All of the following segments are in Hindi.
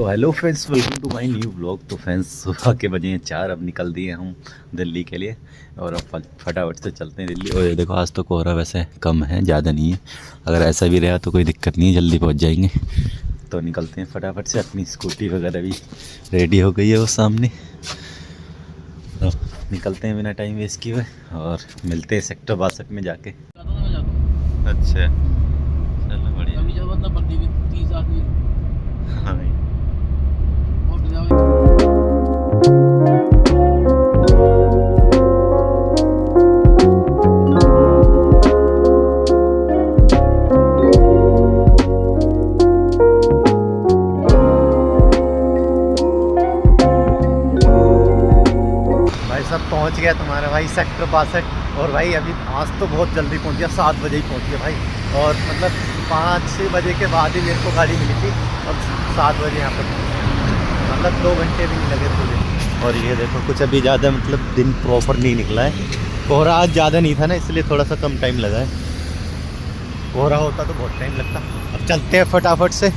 तो hello friends, welcome to my new blog. तो फ्रेंड्स, सुबह के बजे हैं 4। अब निकल दिए हम दिल्ली के लिए और अब फटाफट से चलते हैं दिल्ली। और ये देखो, आज तो कोहरा वैसे कम है, ज़्यादा नहीं है। अगर ऐसा भी रहा तो कोई दिक्कत नहीं है, जल्दी पहुंच जाएंगे। तो निकलते हैं फटाफट से। अपनी स्कूटी वगैरह भी रेडी हो गई है वो सामने। तो निकलते हैं बिना टाइम वेस्ट किए हुए और मिलते हैं सेक्टर 62 में जाके। अच्छा, चलो बढ़िया। कभी जरूरत ना पड़ती भी 30 आदमी हाँ भाई। और ड्राइवर। भाई सब पहुंच गया तुम्हारा भाई सेक्टर 62। और भाई अभी आज तो बहुत जल्दी पहुंच गया, 7 बजे ही पहुंच गया भाई। और मतलब 5-6 बजे के बाद ही मेरे को गाड़ी मिली थी। अब 7 बजे यहाँ पर पहुंच गया, मतलब 2 घंटे भी नहीं लगे पूरे। और ये देखो, कुछ अभी ज़्यादा मतलब दिन प्रॉपर नहीं निकला है। कोहरा आज ज़्यादा नहीं था ना, इसलिए थोड़ा सा कम टाइम लगा है। कोहरा होता तो बहुत टाइम लगता। अब चलते हैं फटाफट से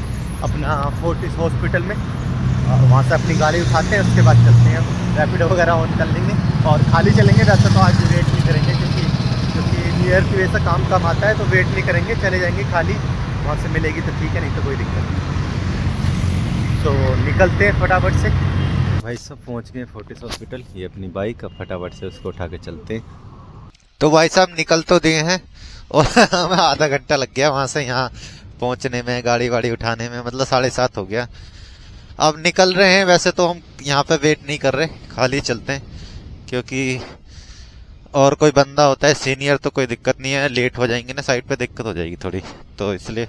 अपना फोर्टिस हॉस्पिटल में और वहाँ से अपनी गाड़ी उठाते हैं। उसके बाद चलते हैं, रैपिडो वगैरह ऑन कर लेंगे और खाली चलेंगे। वैसे तो आज वेट नहीं करेंगे क्योंकि न्यू ईयर की वजह से काम कम आता है, तो वेट नहीं करेंगे, चले जाएंगे खाली। वहाँ से मिलेगी तो ठीक है, नहीं तो कोई दिक्कत नहीं। तो निकलते हैं फटाफट से। भाई सब पहुँच गए फोर्टिस हॉस्पिटल। ये अपनी बाइक, अब फटाफट से उसको उठा के चलते हैं। तो भाई साहब निकल तो दिए हैं और हमें आधा घंटा लग गया वहां से यहाँ पहुंचने में, गाड़ी वाड़ी उठाने में, मतलब 7:30 हो गया। अब निकल रहे हैं। वैसे तो हम यहाँ पे वेट नहीं कर रहे, खाली चलते हैं, क्योंकि और कोई बंदा होता है सीनियर तो कोई दिक्कत नहीं है। लेट हो जाएंगे ना साइड पे, दिक्कत हो जाएगी थोड़ी, तो इसलिए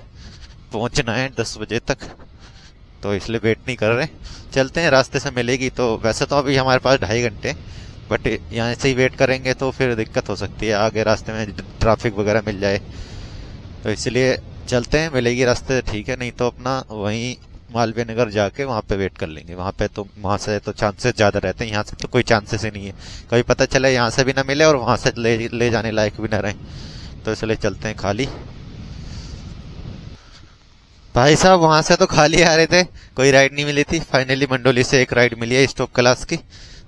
पहुंचना है 10 बजे तक। तो इसलिए वेट नहीं कर रहे, चलते हैं। रास्ते से मिलेगी तो, वैसे तो अभी हमारे पास 2.5 घंटे, बट यहाँ से ही वेट करेंगे तो फिर दिक्कत हो सकती है, आगे रास्ते में ट्रैफिक वगैरह मिल जाए। तो इसलिए चलते हैं, मिलेगी रास्ते ठीक है, नहीं तो अपना वहीं मालवीय नगर जाके वहाँ पे वेट कर लेंगे। वहाँ पे तो, वहाँ से तो चांसेस ज़्यादा रहते हैं, यहाँ से तो कोई चांसेस ही नहीं है। कभी पता चले यहाँ से भी ना मिले और वहाँ से ले जाने लायक भी ना रहे, तो इसलिए चलते हैं खाली। भाई साहब वहां से तो खाली आ रहे थे, कोई राइड नहीं मिली थी। फाइनली मंडोली से एक राइड मिली है स्टॉप क्लास की।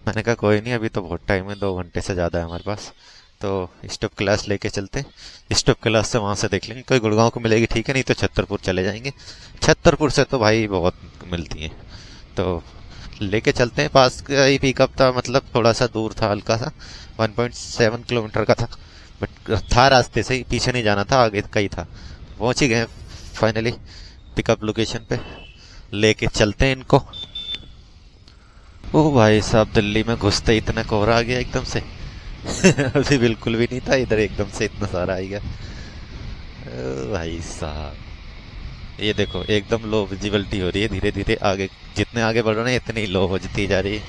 मैंने कहा कोई नहीं, अभी तो बहुत टाइम है, 2 घंटे से ज्यादा है हमारे पास, तो स्टॉप क्लास लेके चलते हैं। स्टॉप क्लास से वहां से देख लेंगे, कोई गुड़गांव को मिलेगी ठीक है, नहीं तो छतरपुर चले जाएंगे। छतरपुर से तो भाई बहुत मिलती है, तो लेके चलते हैं। पास का ही पिकअप था, मतलब थोड़ा सा दूर था, हल्का सा 1.7 किलोमीटर का था, बट था रास्ते से ही, पीछे नहीं जाना था, आगे का ही था। पहुंच ही गए फाइनली पिकअप लोकेशन पे, लेके चलते हैं इनको। ओ भाई साहब, दिल्ली में घुसते ही इतना कोहरा आ गया एकदम से। अभी बिल्कुल भी नहीं था इधर, एकदम से इतना सारा आ गया। ओ भाई साहब, ये देखो एकदम लो विजिबिलिटी हो रही है, धीरे धीरे आगे, जितने आगे बढ़ रहे हैं इतनी लो होती जा रही है।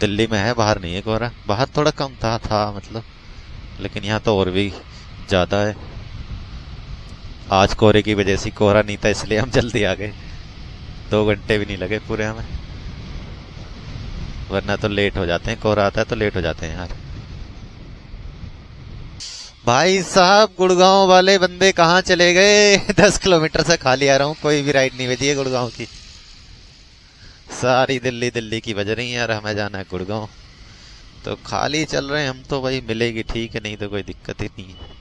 दिल्ली में है, बाहर नहीं है कोहरा। बाहर थोड़ा कम था मतलब, लेकिन यहाँ तो और भी ज्यादा है। आज कोहरे की वजह से कोहरा नहीं था, इसलिए हम जल्दी आ गए, 2 घंटे भी नहीं लगे पूरे हमें, वरना तो लेट हो जाते हैं। कोहरा आता है तो लेट हो जाते हैं यार। भाई साहब, गुड़गांव वाले बंदे कहाँ चले गए? 10 किलोमीटर से खाली आ रहा हूँ, कोई भी राइड नहीं बची है गुड़गांव की। सारी दिल्ली दिल्ली की बज रही है यार, हमें जाना है गुड़गांव, तो खाली चल रहे हैं हम तो। भाई मिलेगी ठीक है, नहीं तो कोई दिक्कत ही नहीं है।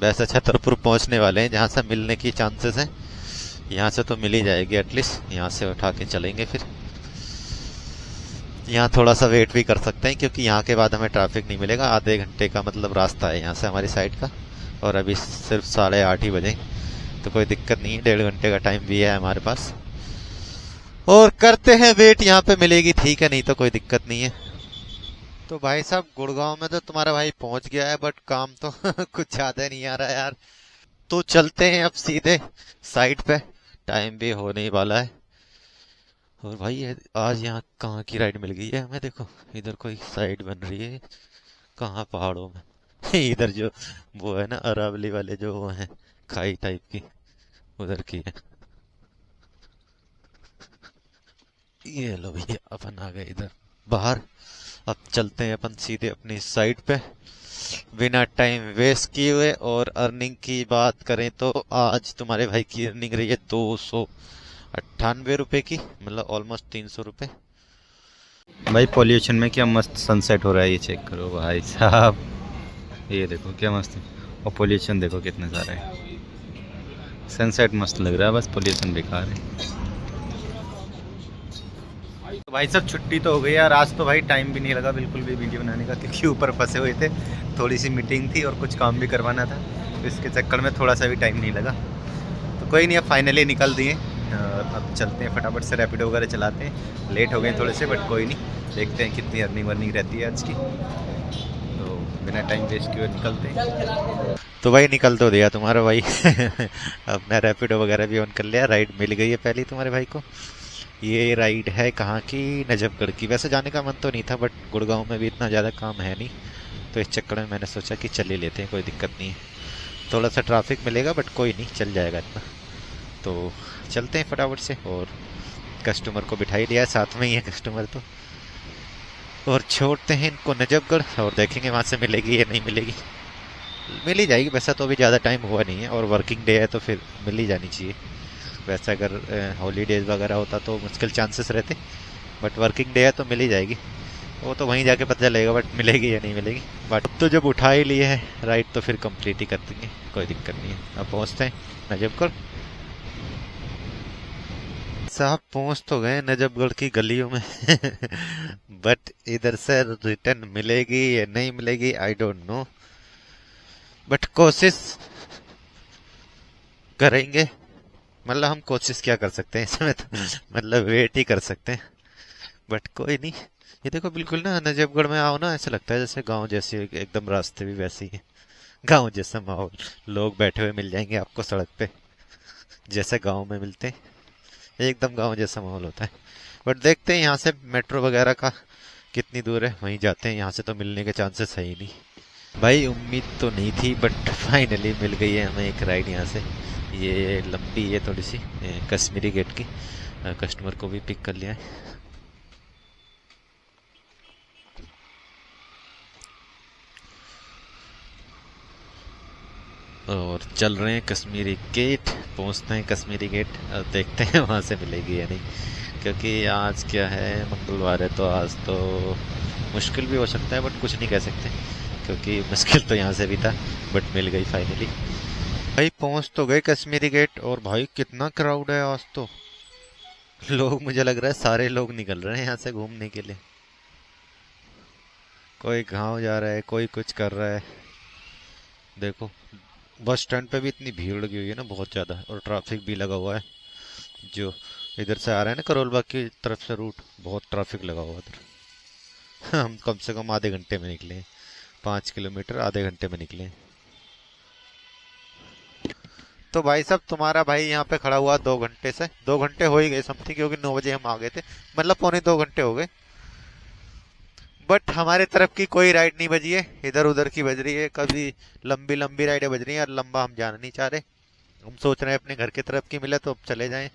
वैसे छतरपुर पहुंचने वाले हैं, जहाँ से मिलने की चांसेस हैं। यहाँ से तो मिल ही जाएगी एटलीस्ट, यहाँ से उठा के चलेंगे फिर। यहाँ थोड़ा सा वेट भी कर सकते हैं, क्योंकि यहाँ के बाद हमें ट्रैफिक नहीं मिलेगा। आधे घंटे का मतलब रास्ता है यहाँ से हमारी साइड का, और अभी सिर्फ 8:30 ही बजे, तो कोई दिक्कत नहीं है। 1.5 घंटे का टाइम भी है हमारे पास, और करते हैं वेट। यहाँ पे मिलेगी ठीक है, नहीं तो कोई दिक्कत नहीं है। तो भाई साहब, गुड़गांव में तो तुम्हारा भाई पहुंच गया है, बट काम तो कुछ ज्यादा नहीं आ रहा है यार। तो चलते हैं अब सीधे साइड पे, टाइम भी होने ही वाला है। और भाई आज यहाँ कहाँ की राइड मिल गई है हमें? देखो इधर कोई साइड बन रही है, कहाँ पहाड़ों में। इधर जो वो है ना, अरावली वाले जो वो हैं, खाई टाइप की, उधर की है। ये लो भैया, अपन आ गए इधर बाहर। अब चलते हैं अपन सीधे अपनी साइट पे बिना टाइम वेस्ट किए हुए। और अर्निंग की बात करें तो आज तुम्हारे भाई की अर्निंग रही है 298 रुपए की, मतलब ऑलमोस्ट 300 रुपए। भाई पॉल्यूशन में क्या मस्त सनसेट हो रहा है, ये चेक करो भाई साहब, ये देखो क्या मस्त है। और पॉल्यूशन देखो कितने सारे है। सनसेट मस्त लग रहा है, बस पॉल्यूशन बेकार है। तो भाई सब छुट्टी तो हो गई यार, आज तो भाई टाइम भी नहीं लगा बिल्कुल भी वीडियो बनाने का, क्योंकि ऊपर फंसे हुए थे। थोड़ी सी मीटिंग थी और कुछ काम भी करवाना था, तो इसके चक्कर में थोड़ा सा भी टाइम नहीं लगा। तो कोई नहीं, अब फाइनली निकल दिए। अब चलते हैं फटाफट से, रैपिडो वगैरह चलाते हैं। लेट हो गए थोड़े से, बट कोई नहीं, देखते हैं कितनी अर्निंग वर्निंग रहती है आज की। तो बिना टाइम वेस्ट किए निकलते हैं। तो भाई निकल तो दिया तुम्हारा भाई अपना रैपिडो वगैरह भी ऑन कर लिया। राइड मिल गई है पहली तुम्हारे भाई को। ये राइड है कहाँ की? नजफगढ़ की। वैसे जाने का मन तो नहीं था, बट गुड़गांव में भी इतना ज़्यादा काम है नहीं, तो इस चक्कर में मैंने सोचा कि चल ही लेते हैं, कोई दिक्कत नहीं है। थोड़ा सा ट्रैफिक मिलेगा बट कोई नहीं, चल जाएगा इतना। तो चलते हैं फटाफट से। और कस्टमर को बिठा ही लिया है, साथ में ही है कस्टमर तो। और छोड़ते हैं इनको नजफगढ़, और देखेंगे वहाँ से मिलेगी या नहीं मिलेगी। मिल ही जाएगी, वैसा तो अभी ज़्यादा टाइम हुआ नहीं है, और वर्किंग डे है तो फिर मिल ही जानी चाहिए। वैसे अगर हॉलीडेज वगैरह होता तो मुश्किल चांसेस रहते, बट वर्किंग डे है तो मिल ही जाएगी। वो तो वहीं जाके पता चलेगा बट मिलेगी या नहीं मिलेगी। बट तो जब उठा ही लिए है राइड तो फिर कंप्लीट ही कर देंगे, कोई दिक्कत नहीं है। अब पहुँचते हैं नजफगढ़। साहब पहुँच तो गए नजफगढ़ की गलियों में बट इधर से रिटर्न मिलेगी या नहीं मिलेगी आई डोंट नो, बट कोशिश करेंगे। मतलब हम कोशिश क्या कर सकते हैं इसमें तो मतलब वेट ही कर सकते हैं, बट कोई नहीं। ये देखो बिल्कुल ना, नजफगढ़ में आओ ना, ऐसा लगता है जैसे गांव जैसे, एकदम रास्ते भी वैसे ही है, गांव जैसा माहौल। लोग बैठे हुए मिल जाएंगे आपको सड़क पे, जैसे गांव में मिलते हैं, एकदम गांव जैसा माहौल होता है। बट देखते हैं यहाँ से मेट्रो वगैरह का कितनी दूर है, वहीं जाते हैं। यहाँ से तो मिलने के चांसेस है ही नहीं। भाई उम्मीद तो नहीं थी, बट फाइनली मिल गई है हमें एक राइड यहाँ से। ये लंबी है थोड़ी सी, कश्मीरी गेट की। कस्टमर को भी पिक कर लिया है। और चल रहे हैं कश्मीरी गेट, पहुंचते हैं कश्मीरी गेट। अब देखते हैं वहां से मिलेगी या नहीं, क्योंकि आज क्या है, मंगलवार है, तो आज तो मुश्किल भी हो सकता है, बट कुछ नहीं कह सकते, क्योंकि मुश्किल तो यहाँ से भी था, बट मिल गई फाइनली। भाई पहुंच तो गए कश्मीरी गेट, और भाई कितना क्राउड है आज तो। लोग, मुझे लग रहा है सारे लोग निकल रहे हैं यहाँ से घूमने के लिए। कोई गाँव जा रहा है, कोई कुछ कर रहा है। देखो बस स्टैंड पे भी इतनी भीड़ लगी हुई है ना, बहुत ज़्यादा, और ट्रैफिक भी लगा हुआ है। जो इधर से आ रहा है ना करोल बाग की तरफ से रूट, बहुत ट्रैफिक लगा हुआ है इधर हम कम से कम आधे घंटे में निकले हैं, 5 किलोमीटर आधे घंटे में निकले हैं। तो भाई साहब तुम्हारा भाई यहाँ पे खड़ा हुआ 2 घंटे से, 2 घंटे हो ही गए समथिंग, क्योंकि 9 बजे हम आ गए थे, मतलब पौने 2 घंटे हो गए। बट हमारे तरफ की कोई राइड नहीं बजी है, इधर उधर की बज रही है। कभी लंबी लंबी राइडें बज रही हैं, और लंबा हम जाना नहीं चाह रहे। हम सोच रहे हैं अपने घर की तरफ की मिले तो अब चले जाएं,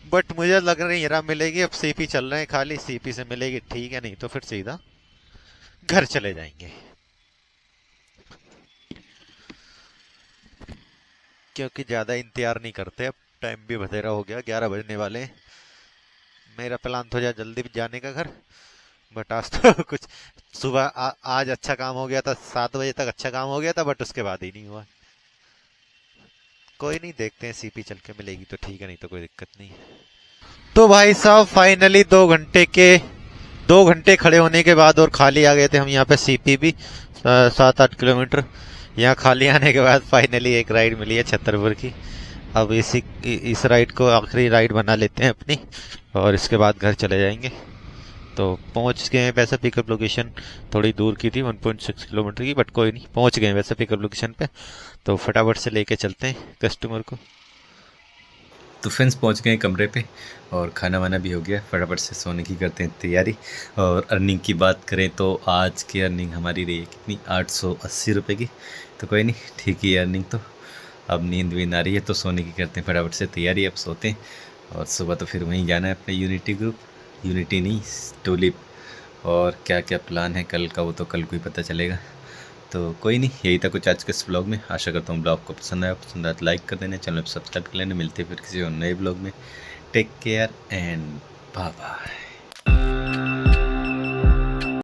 बट मुझे लग रहा है यहाँ मिलेगी। अब सीपी चल रहे हैं, खाली सीपी से मिलेगी ठीक है, नहीं तो फिर सीधा घर चले जाएंगे, क्योंकि ज्यादा इंतजार नहीं करते। अब टाइम भी बथेरा हो गया, 11 बजने वाले हैं। मेरा प्लान था जल्दी जाने का घर, बट आज तो कुछ सुबह आज अच्छा काम हो गया था, 7 बजे तक अच्छा काम हो गया था, बट उसके बाद ही नहीं हुआ। कोई नहीं, देखते हैं, सीपी चल के मिलेगी तो ठीक है, नहीं तो कोई दिक्कत नहीं। तो भाई साहब फाइनली 2 घंटे खड़े होने के बाद और खाली आ गए थे हम यहाँ पे सीपी भी 7-8 किलोमीटर। यहाँ खाली आने के बाद फाइनली एक राइड मिली है छतरपुर की। अब इस राइड को आखिरी राइड बना लेते हैं अपनी, और इसके बाद घर चले जाएंगे। तो पहुंच गए हैं। वैसे पिकअप लोकेशन थोड़ी दूर की थी, 1.6 किलोमीटर की, बट कोई नहीं, पहुंच गए वैसे पिकअप लोकेशन पे। तो फटाफट से लेके चलते हैं कस्टमर को। तो फ्रेंड्स पहुंच गए कमरे पे, और खाना वाना भी हो गया, फटाफट से सोने की करते हैं तैयारी। और अर्निंग की बात करें तो आज की अर्निंग हमारी रही है कितनी, 880 रुपये की। तो कोई नहीं, ठीक ही अर्निंग। तो अब नींद भी आ रही है, तो सोने की करते हैं फटाफट से तैयारी, अब सोते हैं। और सुबह तो फिर वहीं जाना है अपने यूनिटी ग्रुप, यूनिटी नहीं, टूलिप। और क्या क्या प्लान है कल का वो तो कल को ही पता चलेगा। तो कोई नहीं, यही था कुछ आज के इस ब्लॉग में। आशा करता हूँ ब्लॉग को पसंद आया तो लाइक कर देना, चैनल को सब्सक्राइब कर लेना। मिलते हैं फिर किसी और नए ब्लॉग में। Take care and bye bye.